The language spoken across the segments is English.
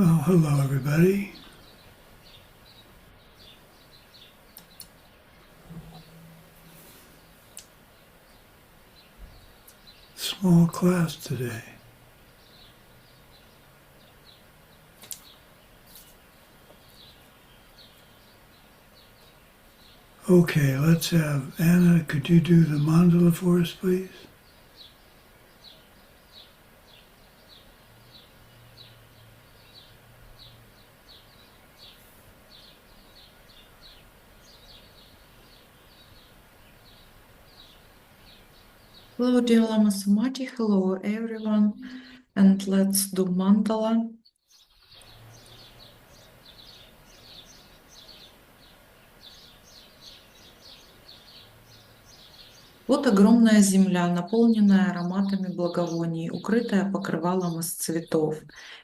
Well, hello everybody. Small class today. Okay, let's have Anna, could you do the mandala for us, please? Hello, dear Lama Sumati. Hello, everyone. And let's do mandala. Вот огромная земля, наполненная ароматами благовоний, укрытая покрывалом из цветов.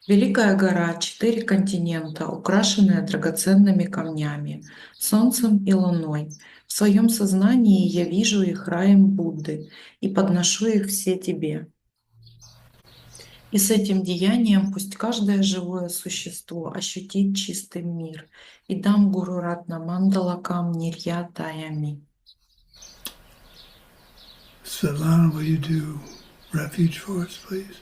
Великая гора, 4 континента, украшенная драгоценными камнями, солнцем и луной. В своем сознании я вижу их раем Будды и подношу их все тебе. И с этим деянием пусть каждое живое существо ощутит чистый мир. И дам Гуру Ратна Мандалакам Нирья Таями. Svetlana, will you do refuge for us, please?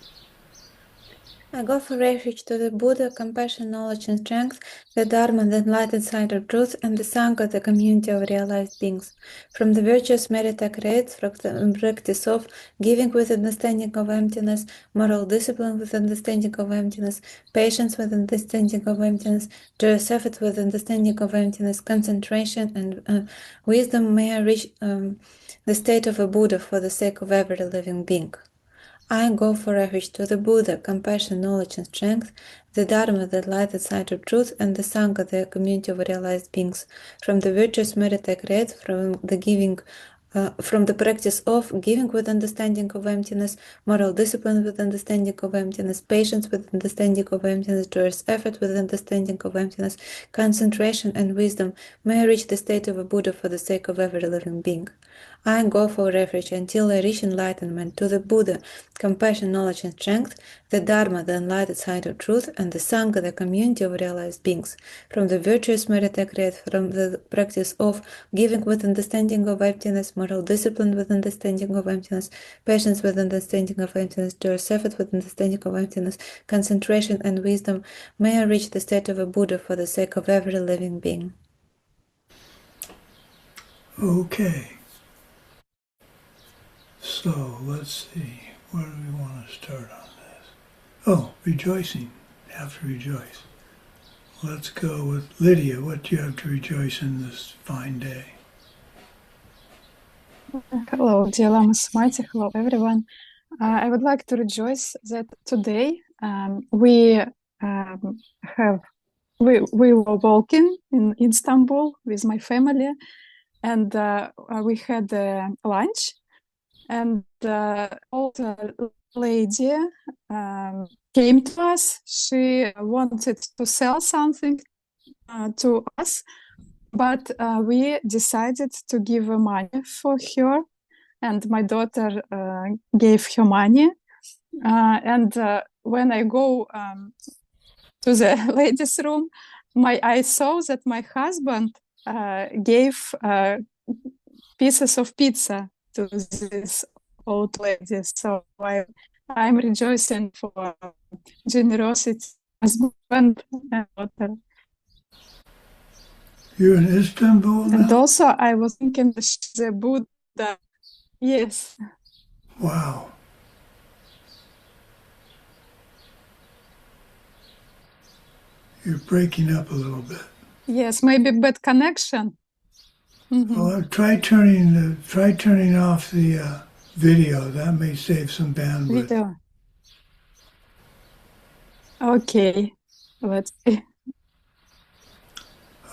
I go for refuge to the Buddha, compassion, knowledge, and strength, the Dharma, the enlightened side of truth, and the Sangha, the community of realized beings. From the virtuous meritocrates, from the practice of giving with understanding of emptiness, moral discipline with understanding of emptiness, patience with understanding of emptiness, joyous effort with understanding of emptiness, concentration, and wisdom, may I reach the state of a Buddha for the sake of every living being. I go for refuge to the Buddha, compassion, knowledge, and strength, the Dharma, the light, side of truth, and the Sangha, the community of realized beings. From the virtuous merit I create, from the practice of giving with understanding of emptiness, moral discipline with understanding of emptiness, patience with understanding of emptiness, joyous effort with understanding of emptiness, concentration and wisdom, may I reach the state of a Buddha for the sake of every living being. I go for refuge until I reach enlightenment to the Buddha, compassion, knowledge, and strength, the Dharma, the enlightened side of truth, and the Sangha, the community of realized beings. From the virtuous merit I create, from the practice of giving with understanding of emptiness, moral discipline with understanding of emptiness, patience with understanding of emptiness, joyous effort with understanding of emptiness, concentration and wisdom, may I reach the state of a Buddha for the sake of every living being. Okay. So, let's see. Where do we want to start on this? Oh, rejoicing. Have to rejoice. Let's go with Lydia. What do you have to rejoice in this fine day? Hello, dear Lama Sumati. Hello, everyone. I would like to rejoice that today we were walking in Istanbul with my family, and we had lunch, and old lady came to us. She wanted to sell something to us, but we decided to give her money for her, and my daughter gave her money. And when I go to the ladies' room, I saw that my husband gave pieces of pizza to this old lady. So I'm rejoicing for generosity, husband and daughter. You're in Istanbul now? And also I was thinking the Buddha. Yes. Wow. You're breaking up a little bit. Yes, maybe bad connection. Mm-hmm. Well, try turning off the video. That may save some bandwidth. Video. Okay, let's see.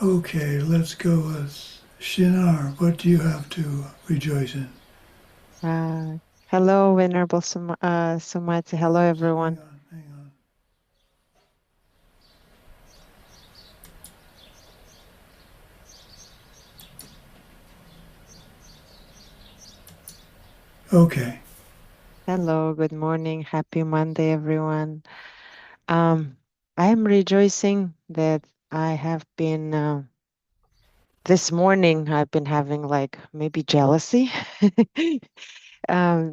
Okay, let's go with Shinar. What do you have to rejoice in? Hello, Venerable Sumati. Hello, everyone. Hang on. Okay. Hello, good morning. Happy Monday, everyone. I'm rejoicing that I have been, this morning, I've been having like maybe jealousy. But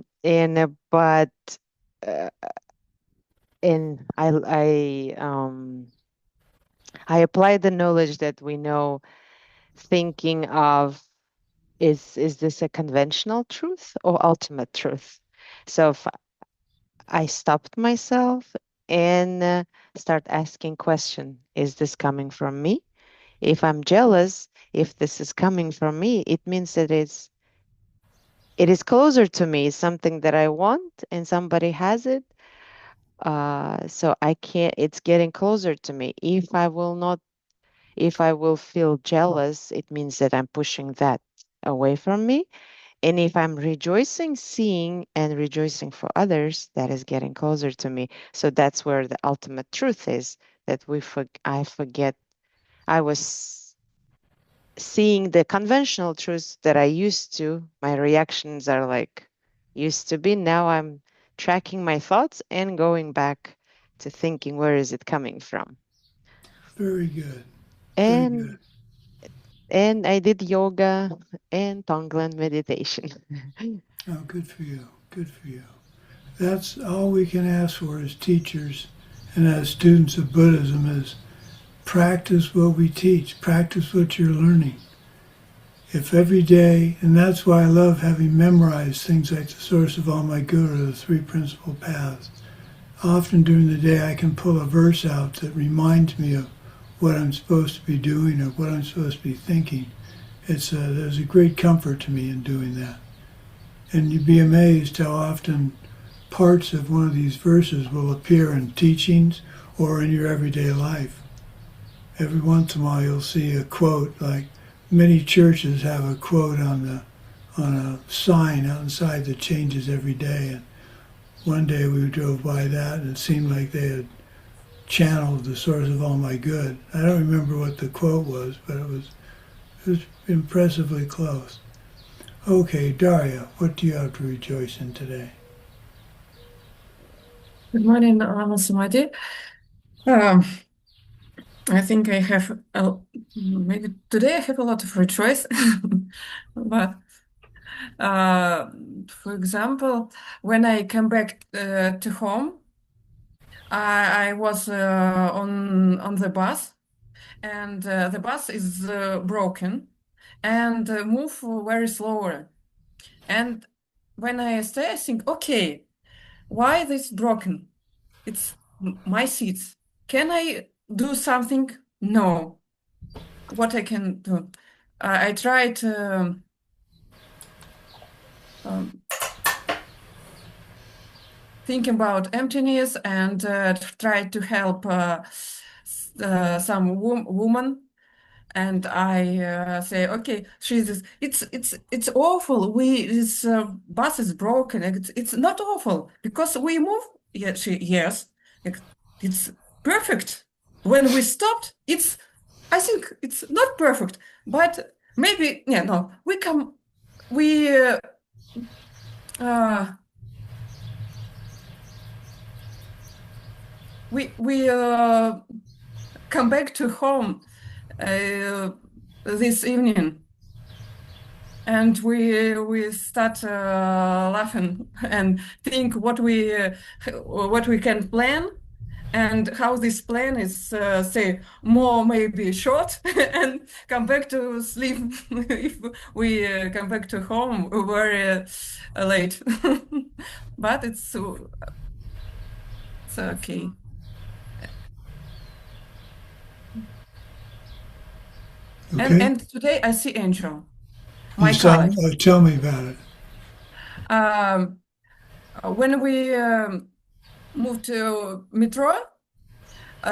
uh, and I apply the knowledge that we know, thinking of, is this a conventional truth or ultimate truth? So if I stopped myself and start asking question, is this coming from me? If I'm jealous, if this is coming from me, it means that it is closer to me, it's something that I want and somebody has it. So I can't, it's getting closer to me. If I will feel jealous, it means that I'm pushing that away from me. And if I'm rejoicing, seeing and rejoicing for others, that is getting closer to me. So that's where the ultimate truth is, that I forget. I was seeing the conventional truths that I used to. My reactions are like used to be. Now I'm tracking my thoughts and going back to thinking, where is it coming from? Very good. Very good. And I did yoga and Tonglen meditation. Oh, good for you. Good for you. That's all we can ask for as teachers and as students of Buddhism is practice what we teach, practice what you're learning. If every day, and that's why I love having memorized things like the source of all my good or the three principal paths. Often during the day I can pull a verse out that reminds me of what I'm supposed to be doing or what I'm supposed to be thinking. There's a great comfort to me in doing that. And you'd be amazed how often parts of one of these verses will appear in teachings or in your everyday life. Every once in a while you'll see a quote, like many churches have a quote on a sign outside that changes every day. And one day we drove by that and it seemed like they had channeled the source of all my good. I don't remember what the quote was, but it was impressively close. Okay, Daria, what do you have to rejoice in today? Good morning, Sumati. I think I have maybe today I have a lot of rejoice, but for example, when I came back to home, I was on the bus, and the bus is broken and move very slower. And when I stay, I think, okay, why this broken? It's my seats. Can I do something? No. What I can do? I tried thinking about emptiness and tried to help some woman. And I say, okay, it's awful. This bus is broken. It's not awful because we move. Yeah, yes, it's perfect. When we stopped, I think it's not perfect, but maybe yeah, no, we come back to home this evening, and we start laughing and think what we can plan and how this plan is say more maybe short and come back to sleep if we come back to home very late. But it's okay. Okay. And today I see Angel, You my saw, colleague. tell me about it. When we moved to metro,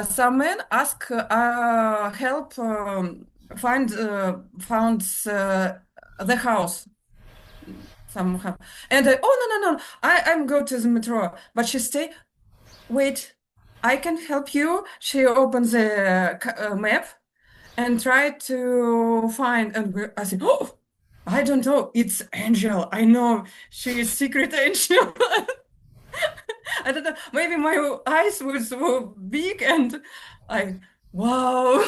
some men ask help found the house somehow, and oh no, I'm go to the metro, but she say, wait, I can help you. She opens the map and try to find, and I said, oh, I don't know, it's Angel. I know she is secret Angel. I don't know, maybe my eyes were big and wow.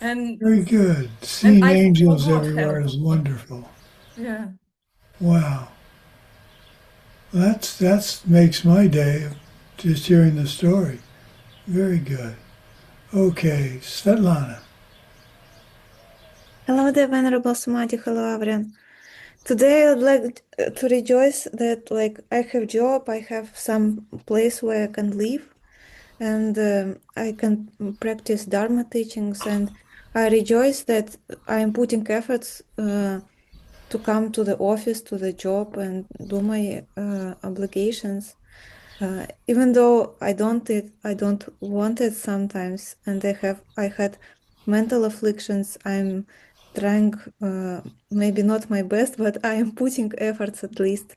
And Very good. Seeing I angels forgot everywhere is help. wonderful. Yeah. Wow. That's makes my day just hearing the story. Very good. Okay, Svetlana. Hello there, Venerable Sumati. Hello, everyone. Today I'd like to rejoice that I have job, I have some place where I can live, and I can practice Dharma teachings, and I rejoice that I'm putting efforts to come to the office, to the job, and do my obligations. Even though I don't want it sometimes, and I had mental afflictions. I'm trying, maybe not my best, but I am putting efforts at least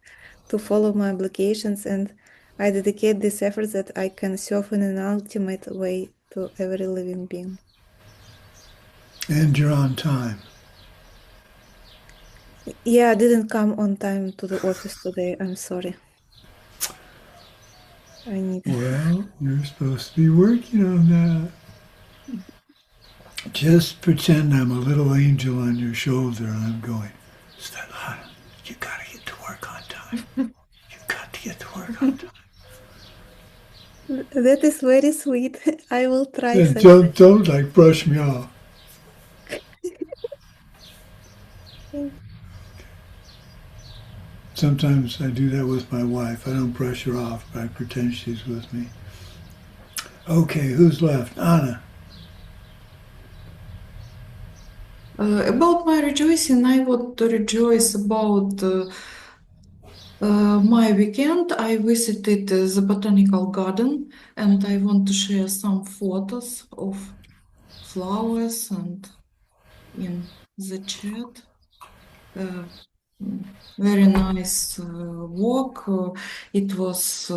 to follow my obligations, and I dedicate these efforts that I can serve in an ultimate way to every living being. And you're on time. Yeah, I didn't come on time to the office today. I'm sorry. I need. Well, you're supposed to be working on that. Just pretend I'm a little angel on your shoulder and I'm going, Svetlana, you gotta get to work on time. You got to get to work on time. That is very sweet. I will try And such. don't like brush me off. Sometimes I do that with my wife. I don't brush her off, but I pretend she's with me. Okay, who's left? Anna. About my rejoicing, I want to rejoice about my weekend. I visited the botanical garden, and I want to share some photos of flowers and in the chat. Very nice walk. It was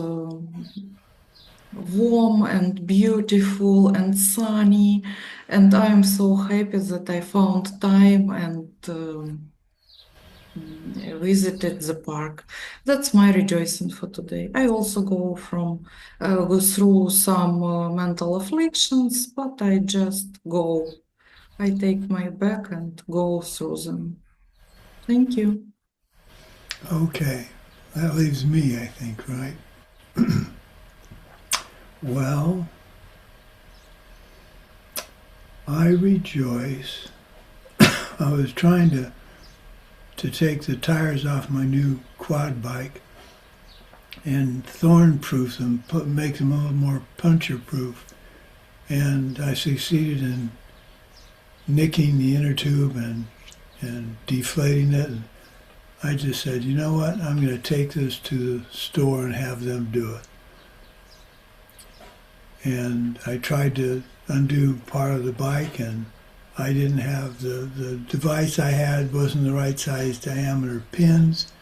warm and beautiful and sunny, and I'm so happy that I found time and visited the park. That's my rejoicing for today. I also go through some mental afflictions, but I just go. I take my bag and go through them. Thank you. Okay, that leaves me, I think, right? Well, I rejoice. I was trying to take the tires off my new quad bike and thorn-proof them, make them a little more puncture-proof. And I succeeded in nicking the inner tube and deflating it. And I just said, you know what, I'm going to take this to the store and have them do it. And I tried to undo part of the bike, and I didn't have the device I had wasn't the right size diameter pins,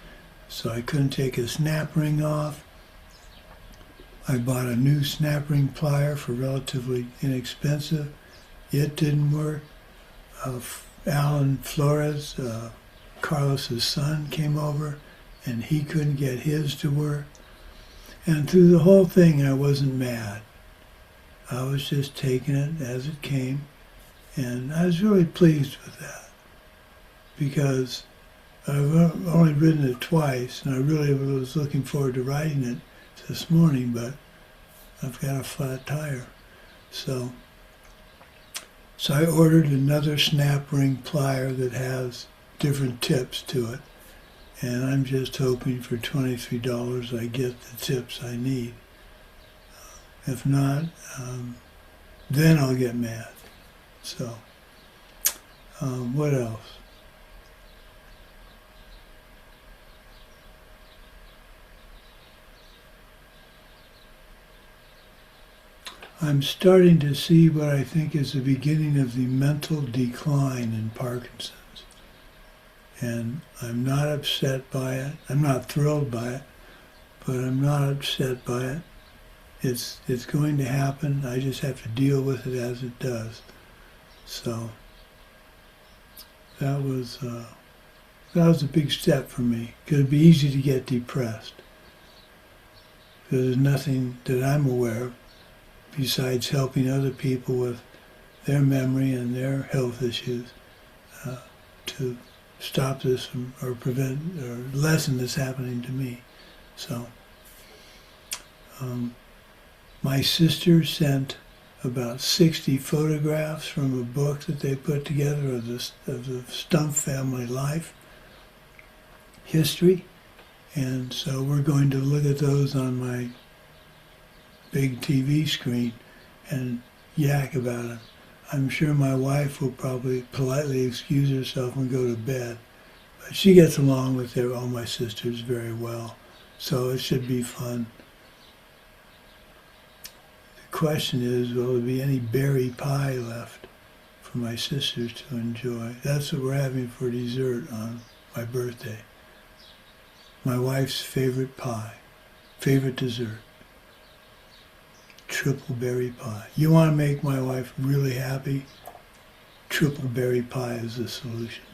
so I couldn't take a snap ring off. I bought a new snap ring plier for relatively inexpensive. It didn't work. Alan Flores, Carlos's son, came over, and he couldn't get his to work. And through the whole thing, I wasn't mad. I was just taking it as it came, and I was really pleased with that, because I've only ridden it twice, and I really was looking forward to riding it this morning, but I've got a flat tire. So I ordered another snap ring plier that has different tips to it, and I'm just hoping for $23 I get the tips I need. If not, then I'll get mad. So, what else? I'm starting to see what I think is the beginning of the mental decline in Parkinson's. And I'm not upset by it. I'm not thrilled by it, but I'm not upset by it. It's going to happen. I just have to deal with it as it does. So that was a big step for me. Because it'd be easy to get depressed. There's nothing that I'm aware of besides helping other people with their memory and their health issues to stop this or prevent or lessen this happening to me. So my sister sent about 60 photographs from a book that they put together of the Stump family life history, and so we're going to look at those on my big TV screen and yak about it. I'm sure my wife will probably politely excuse herself and go to bed, but she gets along with all my sisters very well, so it should be fun. The question is, will there be any berry pie left for my sisters to enjoy? That's what we're having for dessert on my birthday. My wife's favorite pie, favorite dessert. Triple berry pie. You want to make my wife really happy? Triple berry pie is the solution.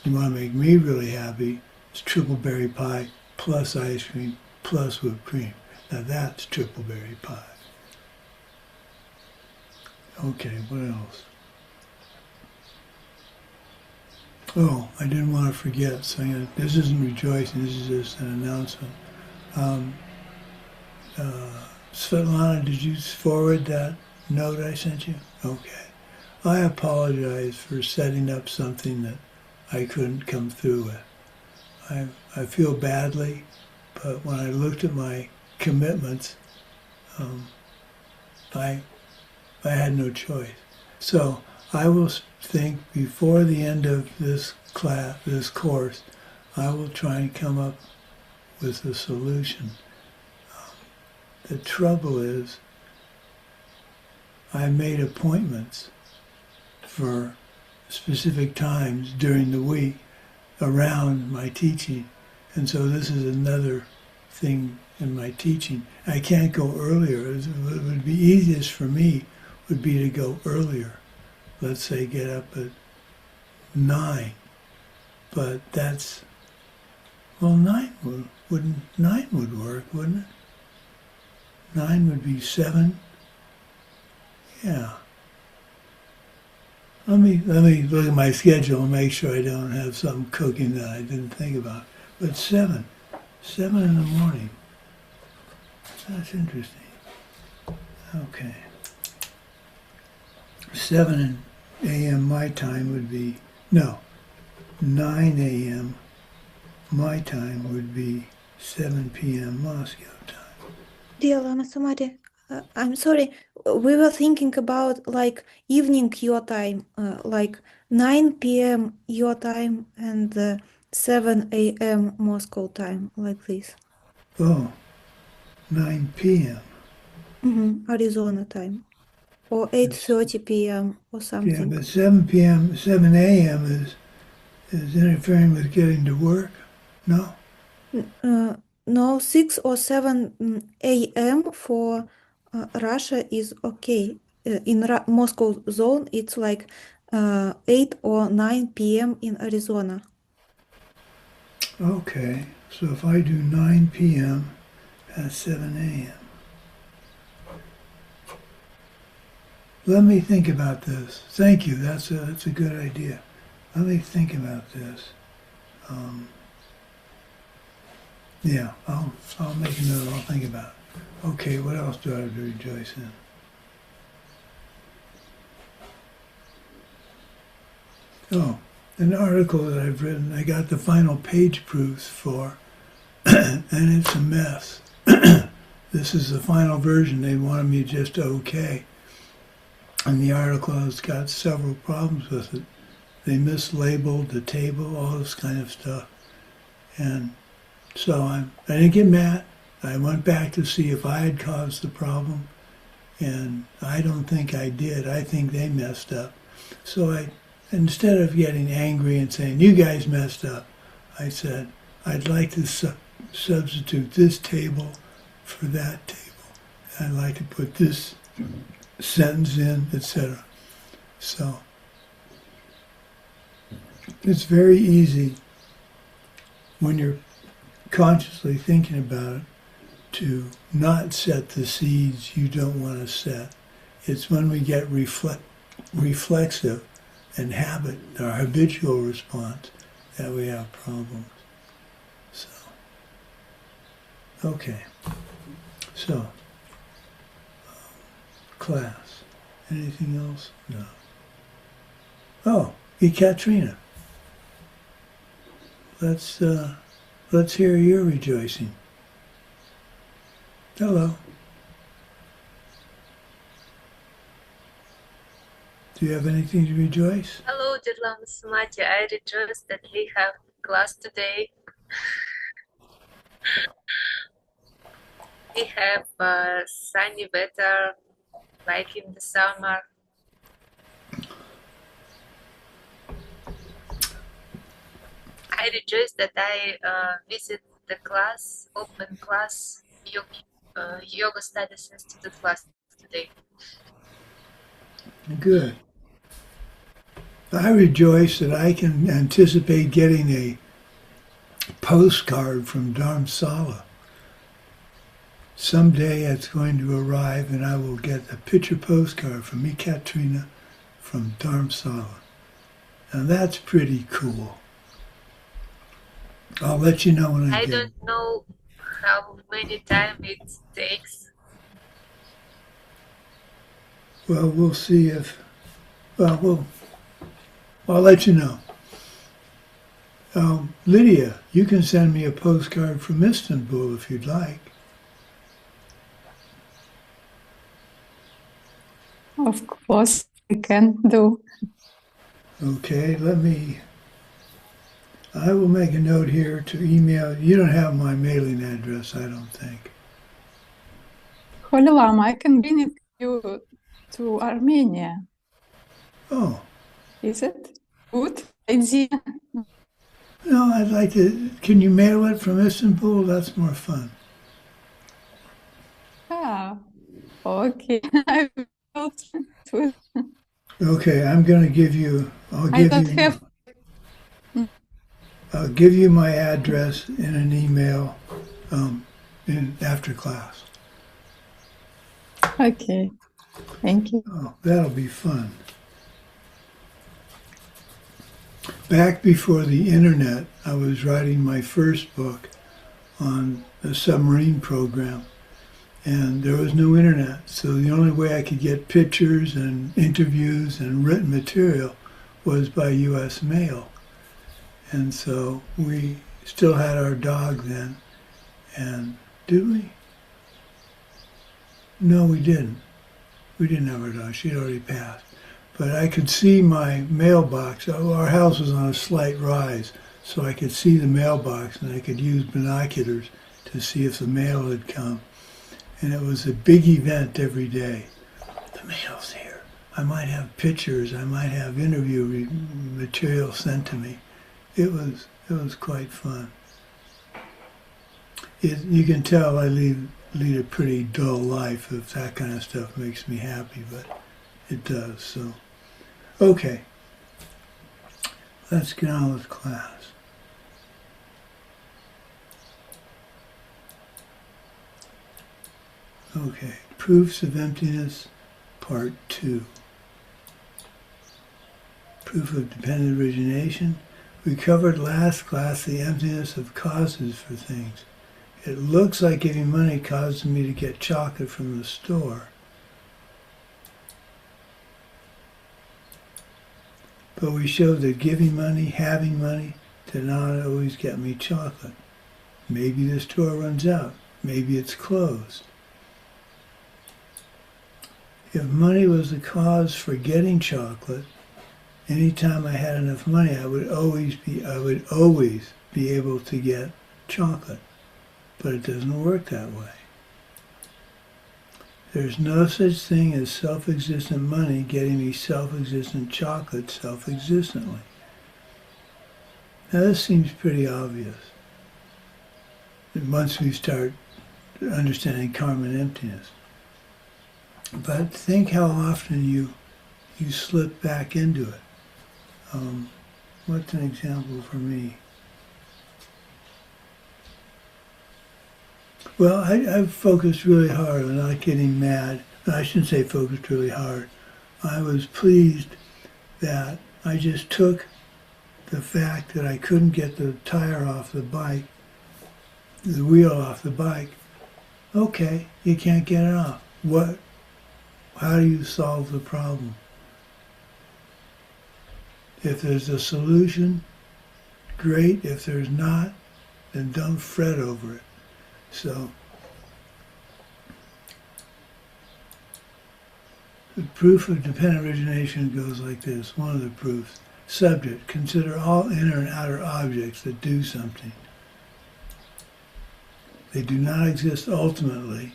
You want to make me really happy? It's triple berry pie plus ice cream plus whipped cream. Now that's triple berry pie. Okay, what else? Oh, I didn't want to forget. So this isn't rejoicing. This is just an announcement. Svetlana, did you forward that note I sent you? Okay. I apologize for setting up something that I couldn't come through with. I feel badly, but when I looked at my commitments, I had no choice. So I will think before the end of this class, this course, I will try and come up with a solution. The trouble is, I made appointments for specific times during the week around my teaching. And so this is another thing in my teaching. I can't go earlier. It would be easiest for me would be to go earlier. Let's say get up at 9. But that's, well, 9 would work, wouldn't it? 9 would be 7. Yeah. Let me look at my schedule and make sure I don't have something cooking that I didn't think about. But 7 in the morning. That's interesting. Okay. 7 a.m. my time would be, no, 9 a.m. my time would be 7 p.m. Moscow time. Dear Lama Sumati, I'm sorry. We were thinking about like evening your time, like 9 p.m. your time and 7 a.m. Moscow time, like this. Oh, 9 p.m. Arizona time. Or 8:30 p.m. or Yeah, something. but 7 p.m., 7 a.m. is interfering with getting to work? No? No, 6 or 7 a.m. for Russia is okay. In Moscow zone, it's like 8 or 9 p.m. in Arizona. Okay, so if I do 9 p.m., that's 7 a.m. Let me think about this. Thank you, that's a good idea. Let me think about this. Yeah, I'll make a note, I'll think about it. Okay, what else do I have to rejoice in? Oh, an article that I've written, I got the final page proofs for, and it's a mess. This is the final version. They wanted me just okay. And the article has got several problems with it. They mislabeled the table, all this kind of stuff. And so I didn't get mad. I went back to see if I had caused the problem, and I don't think I did. I think they messed up. So instead of getting angry and saying, you guys messed up, I said, I'd like to substitute this table for that table. I'd like to put this sentence in, etc. So it's very easy when you're consciously thinking about it to not set the seeds you don't want to set. It's when we get reflexive and habit, our habitual response, that we have problems. So, okay. So, class. Anything else? No. Oh, Ekaterina. Let's hear your rejoicing. Hello. Do you have anything to rejoice? Hello, dear Lama Sumati. I rejoice that we have class today. We have sunny weather, like in the summer. I rejoice that I visit the class, open class, yoga studies institute class today. Good. I rejoice that I can anticipate getting a postcard from Dharamsala. Someday it's going to arrive and I will get a picture postcard from Ekaterina from Dharamsala. And that's pretty cool. I'll let you know when I get it. I don't know how many time it takes. Well, we'll see if, I'll let you know. Lydia, you can send me a postcard from Istanbul if you'd like. Of course, we can do. Okay, I will make a note here to email. You don't have my mailing address, I don't think. Holy Lama, I can bring it you to Armenia. Oh, Is it good idea? no, I'd like to, can you mail it from Istanbul? That's more fun. Ah, okay. I will do it. Okay, I'm going to give you, I don't have. I'll give you my address in an email after class. Okay, thank you. Oh, that'll be fun. Back before the internet, I was writing my first book on the submarine program, and there was no internet, so the only way I could get pictures and interviews and written material was by U.S. mail. And so we still had our dog then, and did we? No, we didn't. We didn't have our dog. She'd already passed. But I could see my mailbox. Our house was on a slight rise, so I could see the mailbox, and I could use binoculars to see if the mail had come. And it was a big event every day. The mail's here. I might have pictures. I might have interview material sent to me. It was quite fun. You can tell I lead a pretty dull life if that kind of stuff makes me happy, but it does. So, okay, let's get on with class. Okay, Proofs of Emptiness, Part 2. Proof of Dependent Origination. We covered last class the emptiness of causes for things. It looks like giving money caused me to get chocolate from the store. But we showed that giving money, having money, did not always get me chocolate. Maybe the store runs out. Maybe it's closed. If money was the cause for getting chocolate, anytime I had enough money, I would always be able to get chocolate. But it doesn't work that way. There's no such thing as self-existent money getting me self-existent chocolate self-existently. Now this seems pretty obvious. Once we start understanding karma and emptiness. But think how often you slip back into it. What's an example for me? Well, I've focused really hard on not getting mad. I shouldn't say focused really hard. I was pleased that I just took the fact that I couldn't get the tire off the bike, the wheel off the bike. Okay, you can't get it off. How do you solve the problem? If there's a solution, great. If there's not, then don't fret over it. So, the proof of dependent origination goes like this. One of the proofs. Subject, consider all inner and outer objects that do something. They do not exist ultimately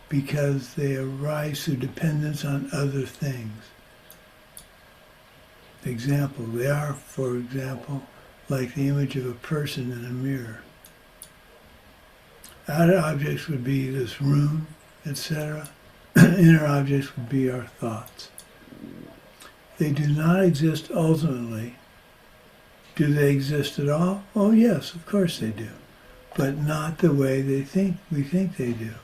because they arise through dependence on other things. Example, they are, for example, like the image of a person in a mirror. Outer objects would be this room, etc. Inner objects would be our thoughts. They do not exist ultimately. Do they exist at all? Oh yes, of course they do. But not the way we think they do.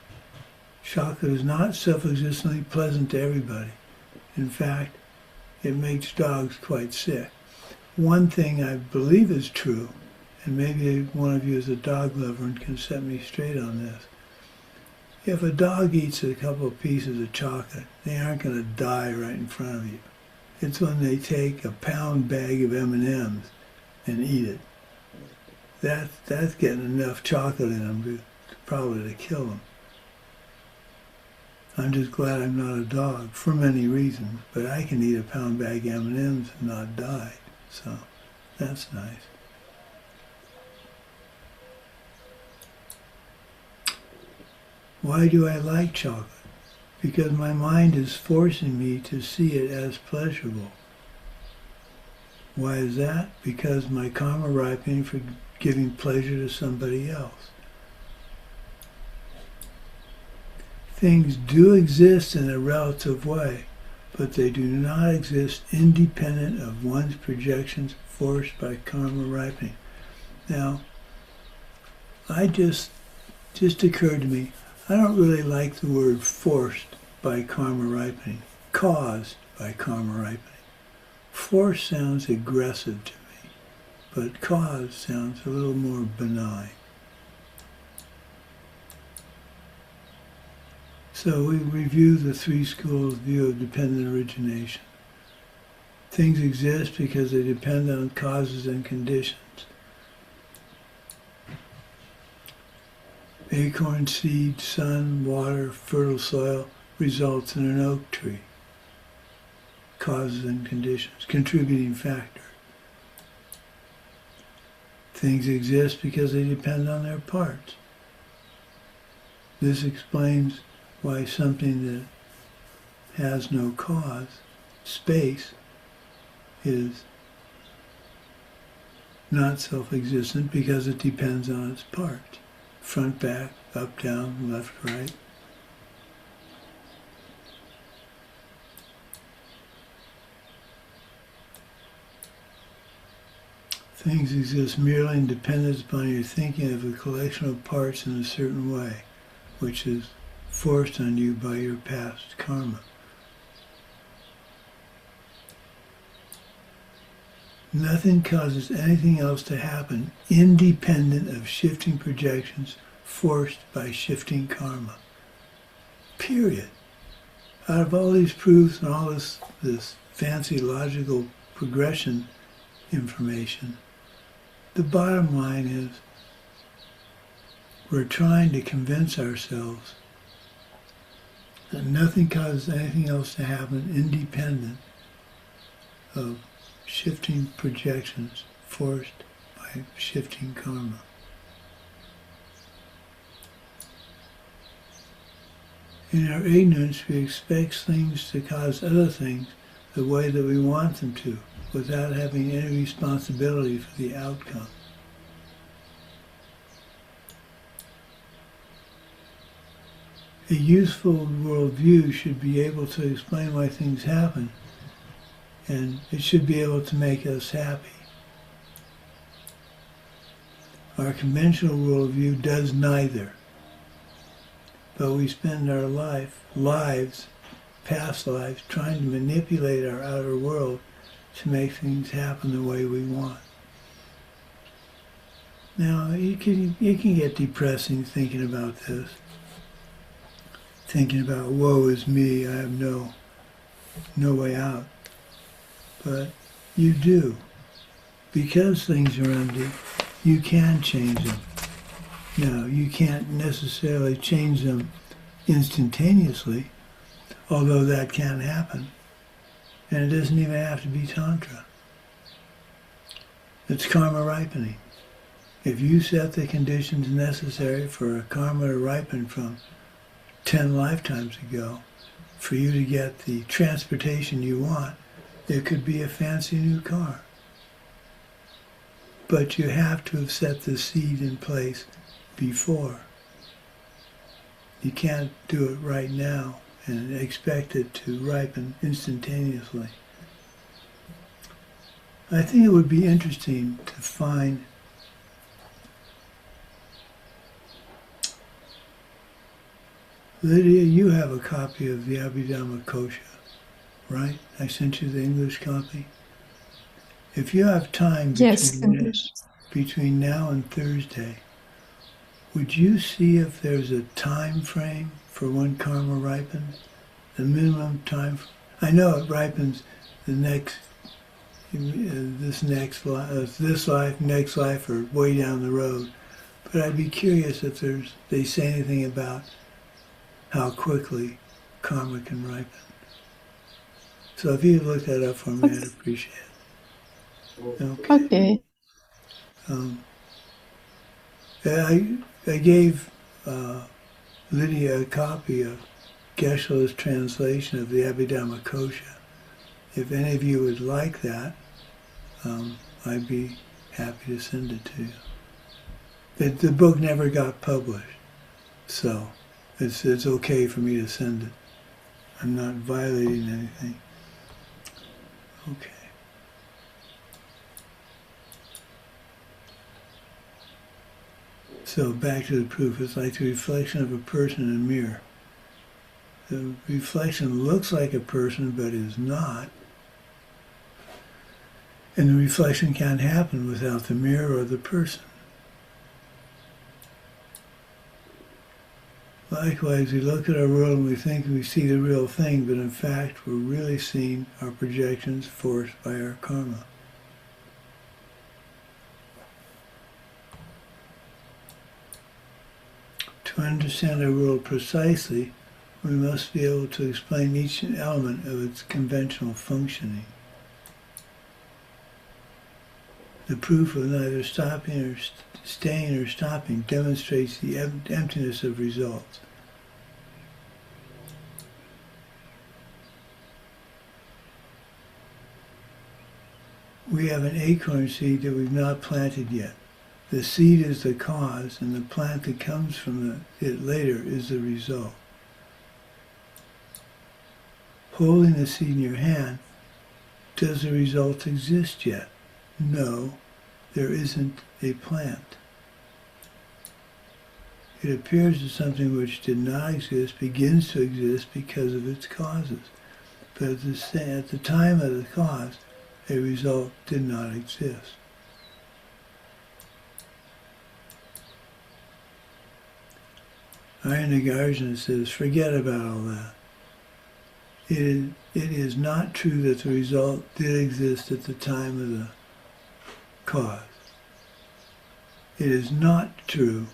Chocolate is not self-existently pleasant to everybody. In fact, it makes dogs quite sick. One thing I believe is true, and maybe one of you is a dog lover and can set me straight on this. If a dog eats a couple of pieces of chocolate, they aren't going to die right in front of you. It's when they take a pound bag of M&Ms and eat it. That's getting enough chocolate in them probably to kill them. I'm just glad I'm not a dog for many reasons, but I can eat a pound bag of M&Ms and not die, so that's nice. Why do I like chocolate? Because my mind is forcing me to see it as pleasurable. Why is that? Because my karma ripening for giving pleasure to somebody else. Things do exist in a relative way, but they do not exist independent of one's projections forced by karma ripening. Now, just occurred to me, I don't really like the word forced by karma ripening, caused by karma ripening. Force sounds aggressive to me, but cause sounds a little more benign. So we review the three schools' view of dependent origination. Things exist because they depend on causes and conditions. Acorn seed, sun, water, fertile soil results in an oak tree. Causes and conditions, contributing factor. Things exist because they depend on their parts. This explains why something that has no cause, space, is not self-existent because it depends on its parts. Front, back, up, down, left, right. Things exist merely in dependence upon your thinking of a collection of parts in a certain way, which is forced on you by your past karma. Nothing causes anything else to happen independent of shifting projections forced by shifting karma. Period. Out of all these proofs and all this fancy logical progression information, the bottom line is we're trying to convince ourselves that nothing causes anything else to happen independent of shifting projections forced by shifting karma. In our ignorance, we expect things to cause other things the way that we want them to, without having any responsibility for the outcome. A useful worldview should be able to explain why things happen, and it should be able to make us happy. Our conventional worldview does neither. But we spend our lives, past lives, trying to manipulate our outer world to make things happen the way we want. Now, it can get depressing thinking about this. Thinking about, woe is me, I have no way out. But you do. Because things are empty, you can change them. Now, you can't necessarily change them instantaneously, although that can happen. And it doesn't even have to be Tantra. It's karma ripening. If you set the conditions necessary for a karma to ripen from 10 lifetimes ago, for you to get the transportation you want, it could be a fancy new car. But you have to have set the seed in place before. You can't do it right now and expect it to ripen instantaneously. I think it would be interesting to find Lydia, you have a copy of the Abhidhamma Kosha, right? I sent you the English copy. If you have time Yes, English. between now and Thursday, would you see if there's a time frame for when karma ripens? The minimum time. I know it ripens this life, next life, or way down the road. But I'd be curious if they say anything about how quickly karma can ripen. So if you look that up for me, I'd appreciate it. Okay. I gave Lydia a copy of Geshe-la's translation of the Abhidhamma Kosha. If any of you would like that, I'd be happy to send it to you. The book never got published, so it's okay for me to send it. I'm not violating anything. Okay. So back to the proof. It's like the reflection of a person in a mirror. The reflection looks like a person, but is not. And the reflection can't happen without the mirror or the person. Likewise, we look at our world and we think we see the real thing, but in fact, we're really seeing our projections forced by our karma. To understand our world precisely, we must be able to explain each element of its conventional functioning. The proof of neither stopping or staying or stopping demonstrates the emptiness of results. We have an acorn seed that we've not planted yet. The seed is the cause, and the plant that comes from it later is the result. Holding the seed in your hand, does the result exist yet? No, there isn't a plant. It appears that something which did not exist begins to exist because of its causes. But at the time of the cause, a result did not exist. Nagarjuna says, forget about all that. It is not true that the result did exist at the time of the cause. It is not true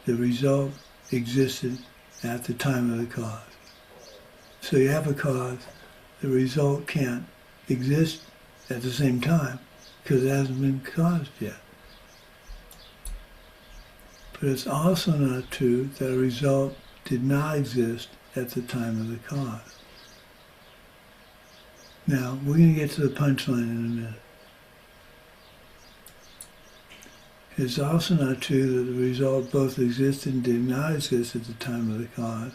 the result existed at the time of the cause. So you have a cause, the result can't exist at the same time because it hasn't been caused yet. But it's also not true that a result did not exist at the time of the cause. Now, we're going to get to the punchline in a minute. It's also not true that the result both existed and did not exist at the time of the cause.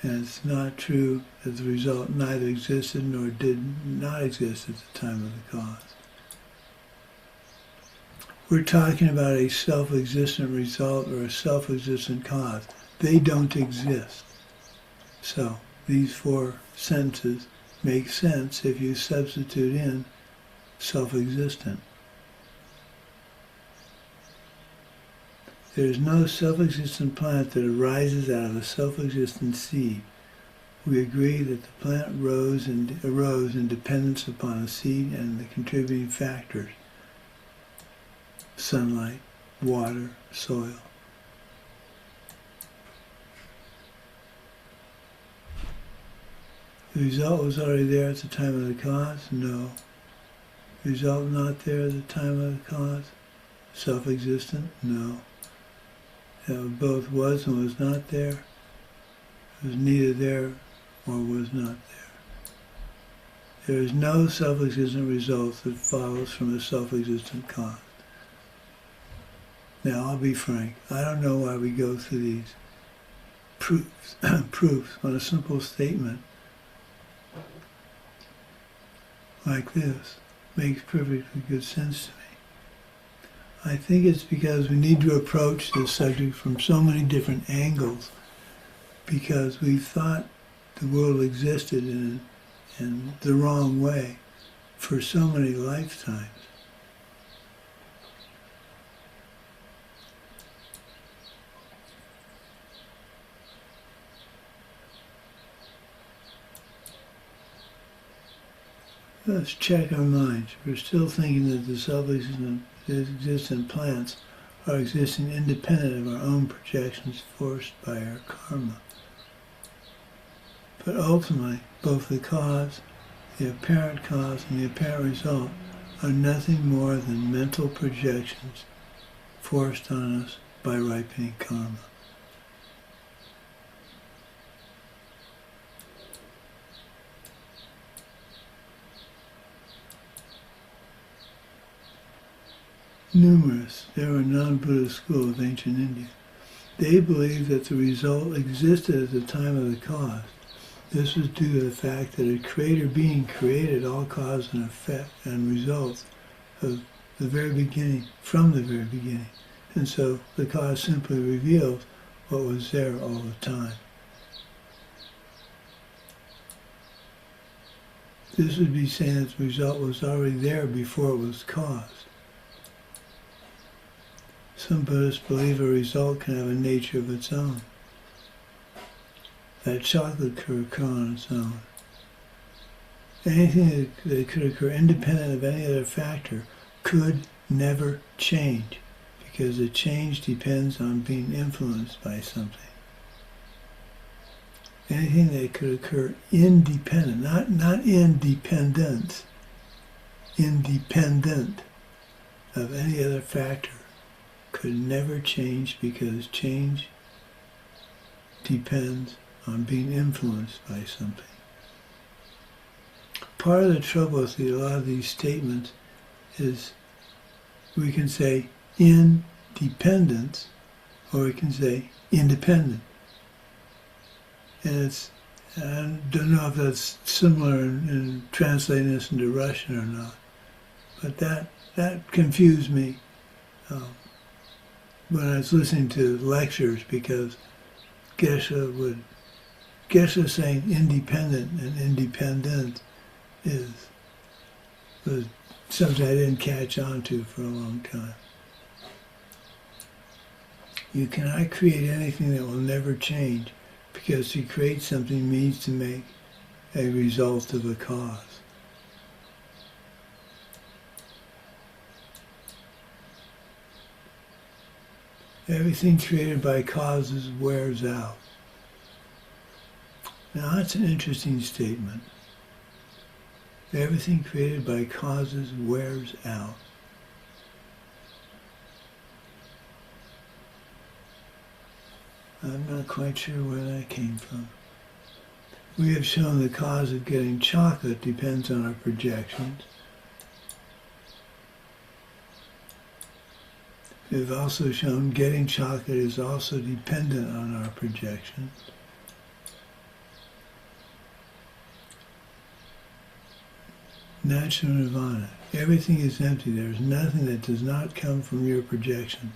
And it's not true that the result neither existed nor did not exist at the time of the cause. we're talking about a self-existent result or a self-existent cause. They don't exist. So these four sentences make sense if you substitute in self-existent. There is no self-existent plant that arises out of a self-existent seed. We agree that the plant arose in dependence upon a seed and the contributing factors: sunlight, water, soil. The result was already there at the time of the cause? No. The result not there at the time of the cause? Self-existent? No. That both was and was not there? It was neither there or was not there. There is no self-existent result that follows from a self-existent cause. Now, I'll be frank. I don't know why we go through these proofs on a simple statement like this. Makes perfectly good sense to me. I think it's because we need to approach this subject from so many different angles, because we thought the world existed in the wrong way for so many lifetimes. Let's check our minds. We're still thinking that the self-existent plants are existing independent of our own projections forced by our karma. But ultimately, both the cause, the apparent cause, and the apparent result are nothing more than mental projections forced on us by ripening karma. There were non-Buddhist schools of ancient India. They believed that the result existed at the time of the cause. This was due to the fact that a creator being created all cause and effect and results of the very beginning, from the very beginning. And so the cause simply reveals what was there all the time. This would be saying that the result was already there before it was caused. Some Buddhists believe a result can have a nature of its own. That chocolate could occur on its own. Anything that could occur independent of any other factor could never change, because the change depends on being influenced by something. Anything that could occur independent, not independent, independent of any other factor, could never change, because change depends on being influenced by something. Part of the trouble with a lot of these statements is we can say independence, or we can say independent. And I don't know if that's similar in translating this into Russian or not, but that confused me when I was listening to lectures, because Geshe saying independent and independent was something I didn't catch on to for a long time. You cannot create anything that will never change, because to create something means to make a result of a cause. Everything created by causes wears out. Now that's an interesting statement. Everything created by causes wears out. I'm not quite sure where that came from. We have shown the cause of getting chocolate depends on our projections. We've also shown getting chocolate is also dependent on our projections. Natural nirvana. Everything is empty. There is nothing that does not come from your projection.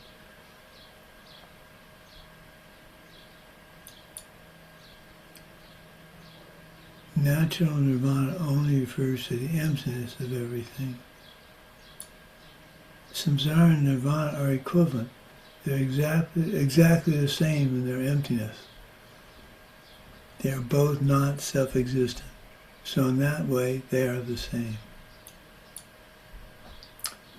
Natural nirvana only refers to the emptiness of everything. Samsara and nirvana are equivalent. They're exactly the same in their emptiness. They are both not self-existent. So in that way, they are the same.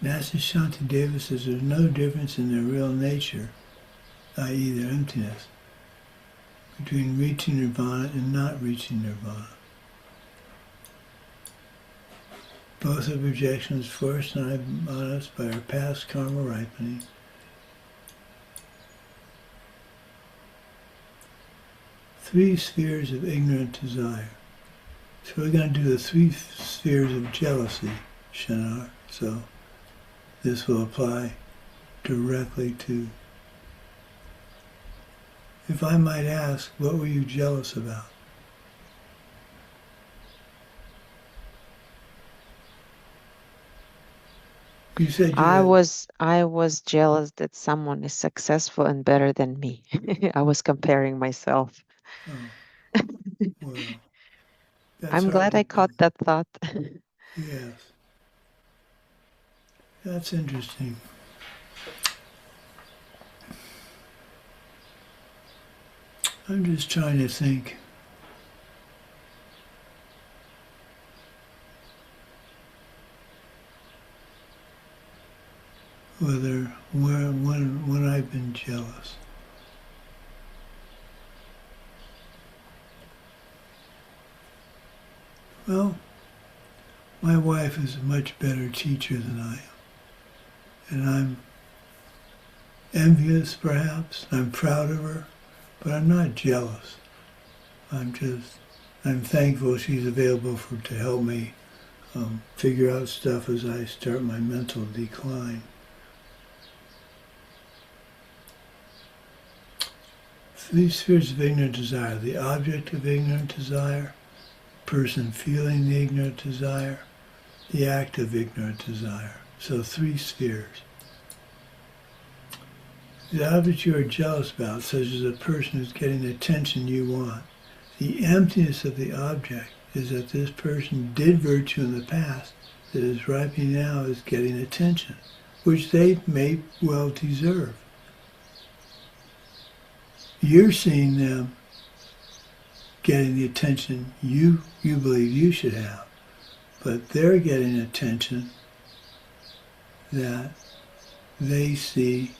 Master Shantideva says there's no difference in their real nature, i.e. their emptiness, between reaching nirvana and not reaching nirvana. Both are projections forced on us by our past karma ripening. Three spheres of ignorant desire. So we're going to do the three spheres of jealousy, Shanar. So this will apply directly to. If I might ask, what were you jealous about? You said you I was jealous that someone is successful and better than me. I was comparing myself. Oh, well, that's I'm hard glad to I caught that thought. Yes. That's interesting. I'm just trying to think. When I've been jealous. Well, my wife is a much better teacher than I am. And I'm envious, perhaps. I'm proud of her, but I'm not jealous. I'm thankful she's available to help me figure out stuff as I start my mental decline. Three spheres of ignorant desire: the object of ignorant desire, person feeling the ignorant desire, the act of ignorant desire. So three spheres. The object you are jealous about, such as a person who's getting the attention you want. The emptiness of the object is that this person did virtue in the past that is ripening now is getting attention, which they may well deserve. You're seeing them getting the attention you believe you should have, but they're getting attention that they see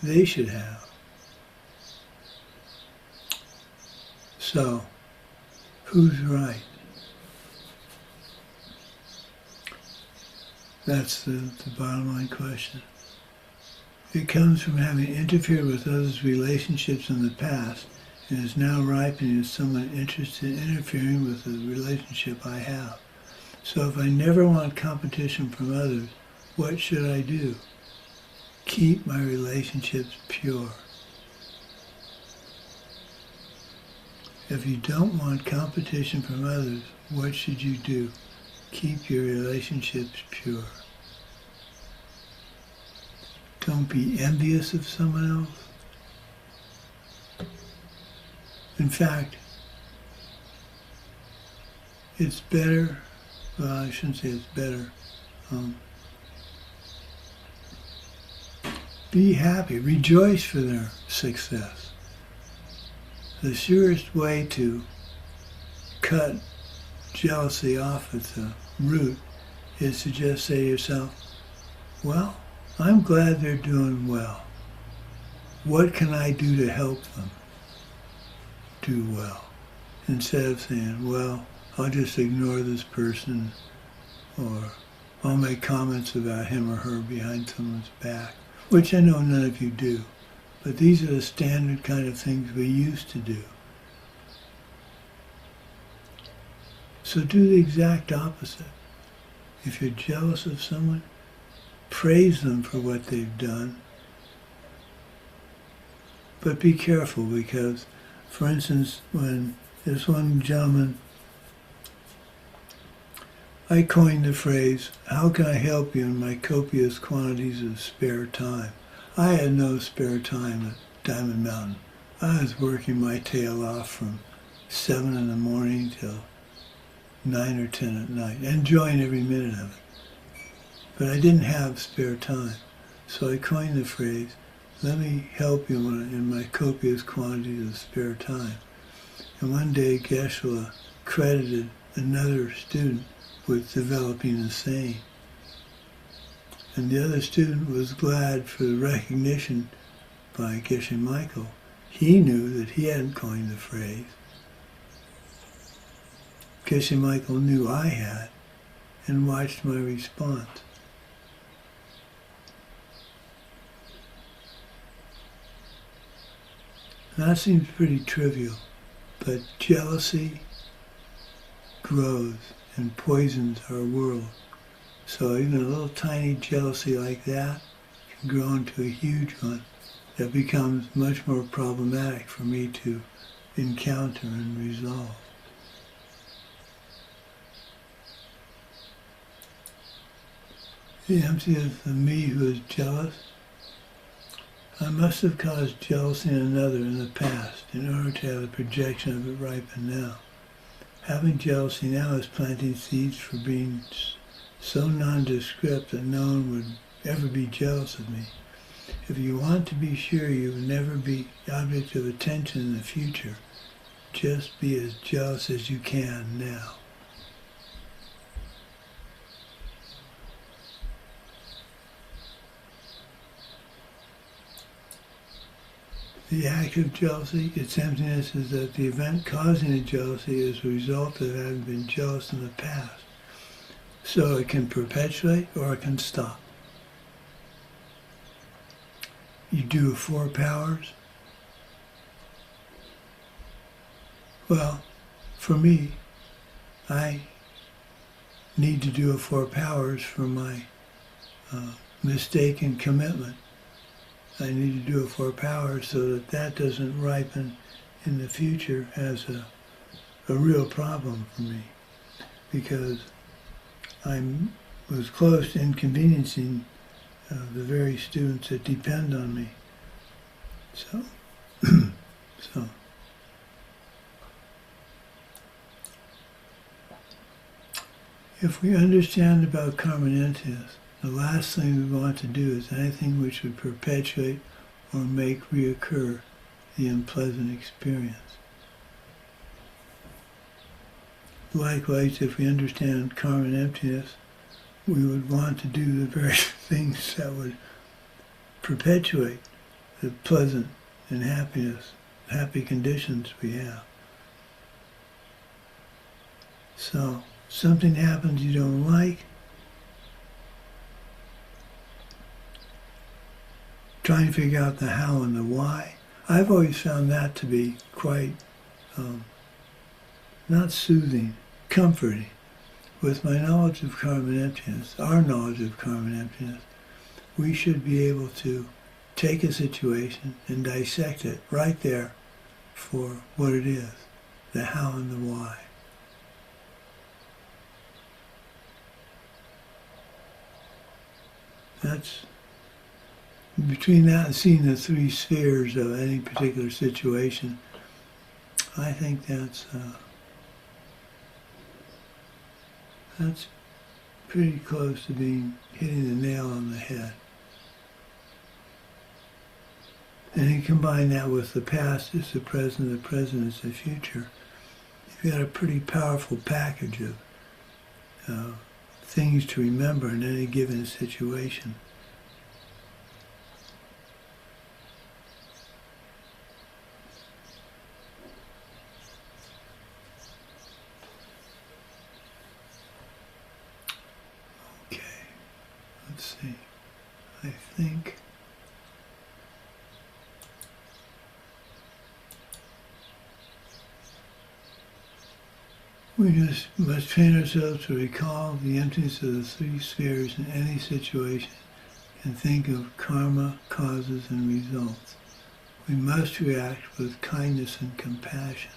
they should have. So, who's right? That's the bottom line question. It comes from having interfered with others' relationships in the past and is now ripening as someone interested in interfering with the relationship I have. So if I never want competition from others, what should I do? Keep my relationships pure. If you don't want competition from others, what should you do? Keep your relationships pure. Don't be envious of someone else. In fact, it's better, well, I shouldn't say it's better. Be happy, rejoice for their success. The surest way to cut jealousy off at the root is to just say to yourself, well, I'm glad they're doing well. What can I do to help them do well? Instead of saying, well, I'll just ignore this person, or I'll make comments about him or her behind someone's back, which I know none of you do. But these are the standard kind of things we used to do. So do the exact opposite. If you're jealous of someone, praise them for what they've done. But be careful because, for instance, when this one gentleman I coined the phrase, how can I help you in my copious quantities of spare time? I had no spare time at Diamond Mountain. I was working my tail off from 7 in the morning till 9 or 10 at night, enjoying every minute of it. But I didn't have spare time, so I coined the phrase, let me help you in my copious quantities of spare time. And one day Geshe credited another student with developing the saying. And the other student was glad for the recognition by Geshe Michael. He knew that he hadn't coined the phrase. Geshe Michael knew I had and watched my response. That seems pretty trivial, but jealousy grows and poisons our world. So even a little tiny jealousy like that can grow into a huge one that becomes much more problematic for me to encounter and resolve. The emptiness of me who is jealous, I must have caused jealousy in another in the past in order to have the projection of it ripen now. Having jealousy now is planting seeds for being so nondescript that no one would ever be jealous of me. If you want to be sure you will never be object of attention in the future, just be as jealous as you can now. The act of jealousy, its emptiness, is that the event causing the jealousy is a result of having been jealous in the past. So it can perpetuate or it can stop. You do 4 powers. Well, for me, I need to do a 4 powers for my mistaken commitment. I need to do a 4 powers so that that doesn't ripen in the future as a real problem for me, because I was close to inconveniencing the very students that depend on me. So, if we understand about karma and emptiness, the last thing we want to do is anything which would perpetuate or make reoccur the unpleasant experience. Likewise, if we understand karma and emptiness, we would want to do the very things that would perpetuate the pleasant and happy conditions we have. So, something happens you don't like, trying to figure out the how and the why. I've always found that to be quite, not soothing, comforting. With my knowledge of karma and emptiness, our knowledge of karma and emptiness, we should be able to take a situation and dissect it right there for what it is, the how and the why. That's between that and seeing the 3 spheres of any particular situation. I think that's pretty close to hitting the nail on the head. And you combine that with the past is the present is the future. You've got a pretty powerful package of things to remember in any given situation. Let's see, I think we just must train ourselves to recall the emptiness of the 3 spheres in any situation and think of karma, causes, and results. We must react with kindness and compassion.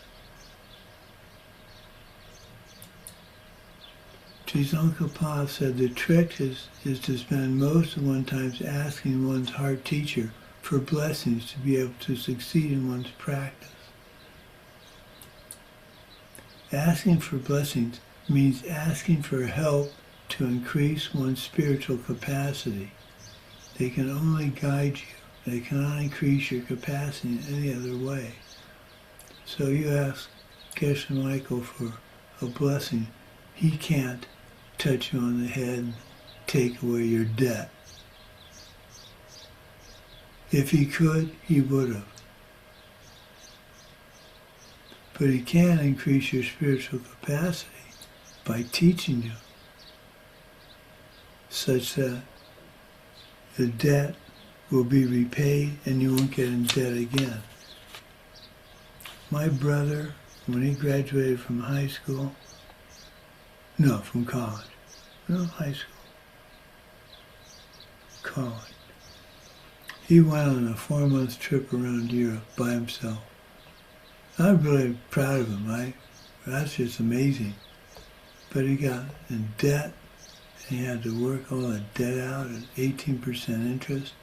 Tsongkhapa said the trick is to spend most of one's time asking one's heart teacher for blessings to be able to succeed in one's practice. Asking for blessings means asking for help to increase one's spiritual capacity. They can only guide you. They cannot increase your capacity in any other way. So you ask Geshe Michael for a blessing. He can't touch you on the head and take away your debt. If he could, he would have. But he can increase your spiritual capacity by teaching you such that the debt will be repaid and you won't get in debt again. My brother, when he graduated from high school, from college. No, high school. College. He went on a 4-month trip around Europe by himself. I'm really proud of him. That's just amazing. But he got in debt, and he had to work all that debt out at 18% interest.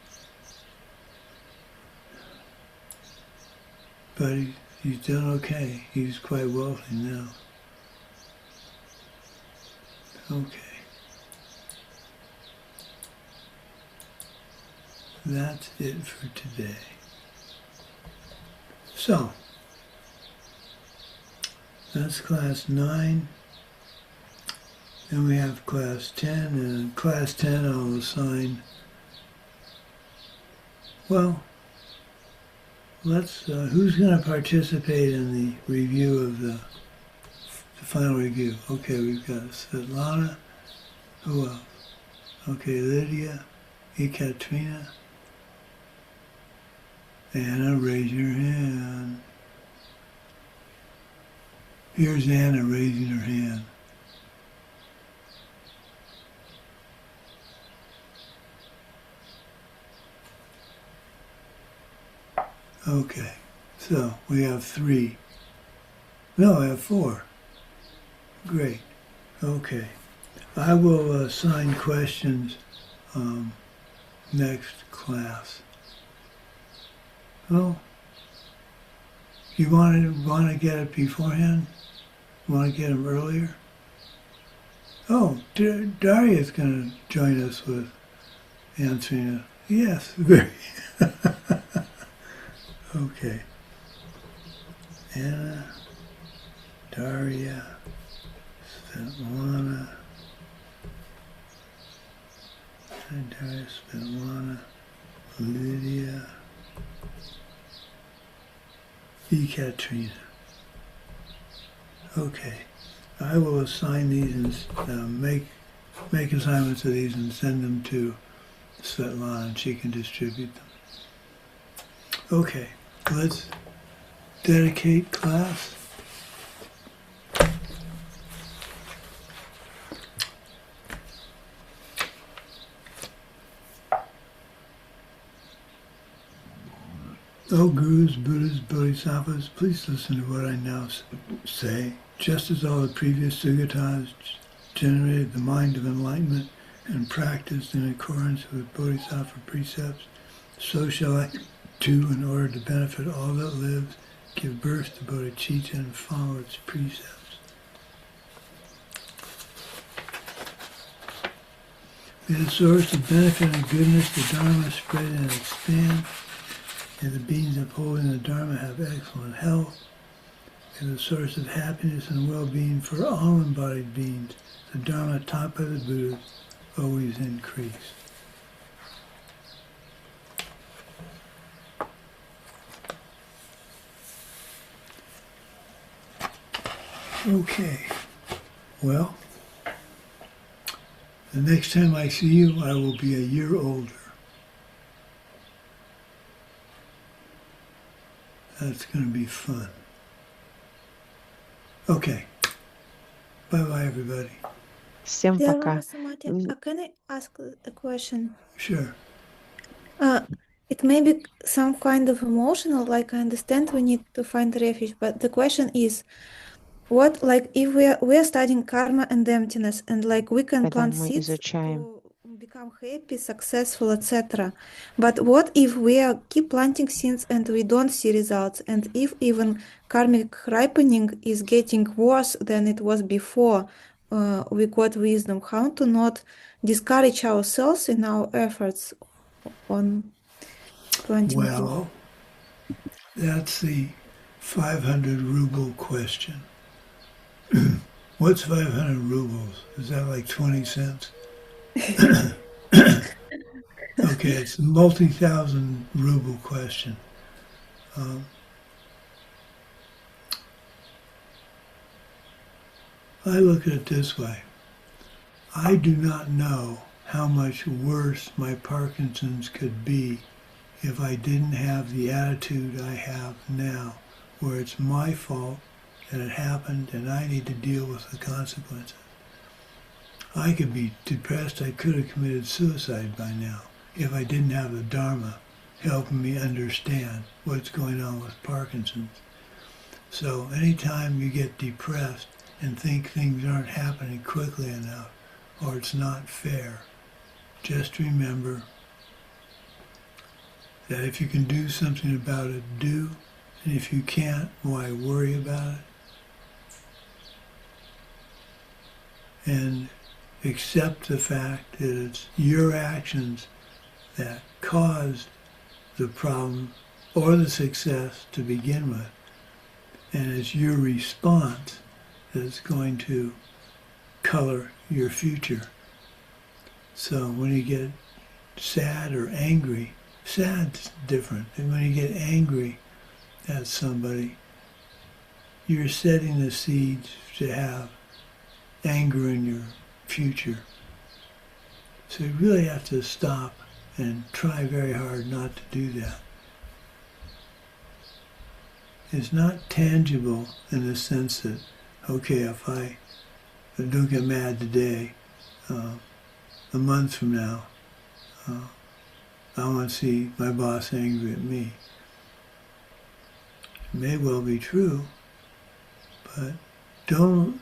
But he's done okay. He's quite wealthy now. Okay. That's it for today. So, that's class 9. Then we have class 10, and in class 10 I'll assign, who's going to participate in the review of the final review? Okay, we've got Svetlana. Who else? Okay, Lydia, Ekaterina. Anna, raise your hand. Here's Anna raising her hand. Okay, so we have 3. No, I have 4. Great. Okay. I will assign questions next class. Oh, you want to get it beforehand? You want to get them earlier? Oh, Daria's going to join us with answering it. Yes, very. Okay. Anna, Daria, Svetlana, Daria, Svetlana, Lydia, Ekaterina. Okay. I will assign these and make assignments of these and send them to Svetlana and she can distribute them. Okay, let's dedicate class. O Gurus, Buddhas, Bodhisattvas, please listen to what I now say. Just as all the previous Sugatas generated the mind of enlightenment and practiced in accordance with Bodhisattva precepts, so shall I too, in order to benefit all that lives, give birth to bodhicitta and follow its precepts. May the source of benefit and goodness, the Dharma, spread and expand. May the beings upholding the Dharma have excellent health. May the source of happiness and well-being for all embodied beings, the Dharma taught by the Buddhas, always increase. Okay, well, the next time I see you, I will be a year older. That's going to be fun. Okay, bye-bye, everybody. Всем Dear пока. Sumati, can I ask a question? Sure. It may be some kind of emotional, like I understand we need to find refuge, but the question is, What, like, if we are studying karma and emptiness, and like we can Когда plant мы seeds изучаем to become happy, successful, etc. But what if we keep planting seeds and we don't see results? And if even karmic ripening is getting worse than it was before we got wisdom, how to not discourage ourselves in our efforts on planting seeds? Well, that's the 500 ruble question. What's 500 rubles? Is that like 20 cents? Okay, it's a multi-thousand ruble question. I look at it this way. I do not know how much worse my Parkinson's could be if I didn't have the attitude I have now, where it's my fault that it happened and I need to deal with the consequences. I could be depressed. I could have committed suicide by now if I didn't have the Dharma helping me understand what's going on with Parkinson's. So anytime you get depressed and think things aren't happening quickly enough or it's not fair, just remember that if you can do something about it, do. And if you can't, why worry about it? And accept the fact that it's your actions that caused the problem or the success to begin with. And it's your response that's going to color your future. So when you get sad or angry, sad's different. And when you get angry at somebody, you're setting the seeds to have anger in your future. So you really have to stop and try very hard not to do that. It's not tangible in the sense that, okay, if I don't get mad today, a month from now, I want to see my boss angry at me. It may well be true, but don't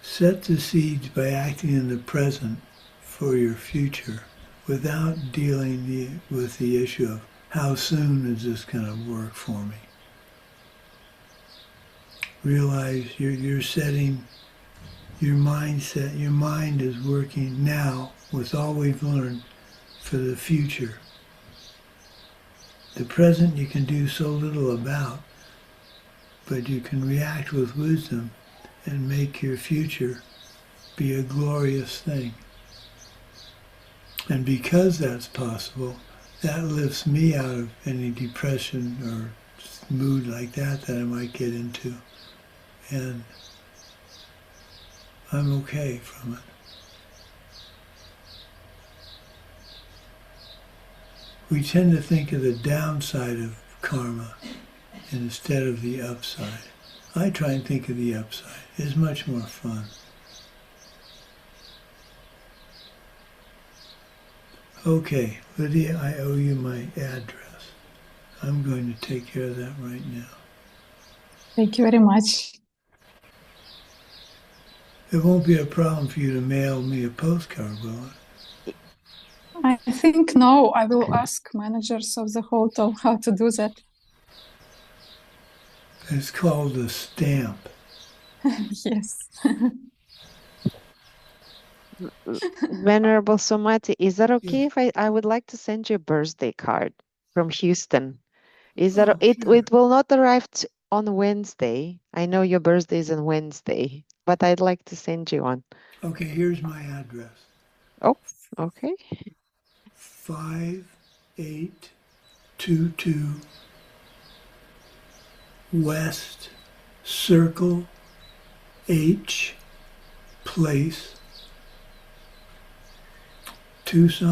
set the seeds by acting in the present for your future without dealing with the issue of how soon is this going to work for me. Realize you're setting your mindset, your mind is working now with all we've learned for the future. The present you can do so little about, but you can react with wisdom and make your future be a glorious thing. And because that's possible, that lifts me out of any depression or mood like that I might get into. And I'm okay from it. We tend to think of the downside of karma instead of the upside. I try and think of the upside. It's much more fun. Okay, Lydia, I owe you my address. I'm going to take care of that right now. Thank you very much. It won't be a problem for you to mail me a postcard, will it? I think no, I will ask managers of the hotel how to do that. It's called a stamp. Yes. Venerable Sumati, is that okay if I would like to send you a birthday card from Houston? Is that it? Sure. It will not arrive on Wednesday. I know your birthday is on Wednesday, but I'd like to send you one. Okay, here's my address. Oh, okay. 5822 West Circle H Place, Tucson.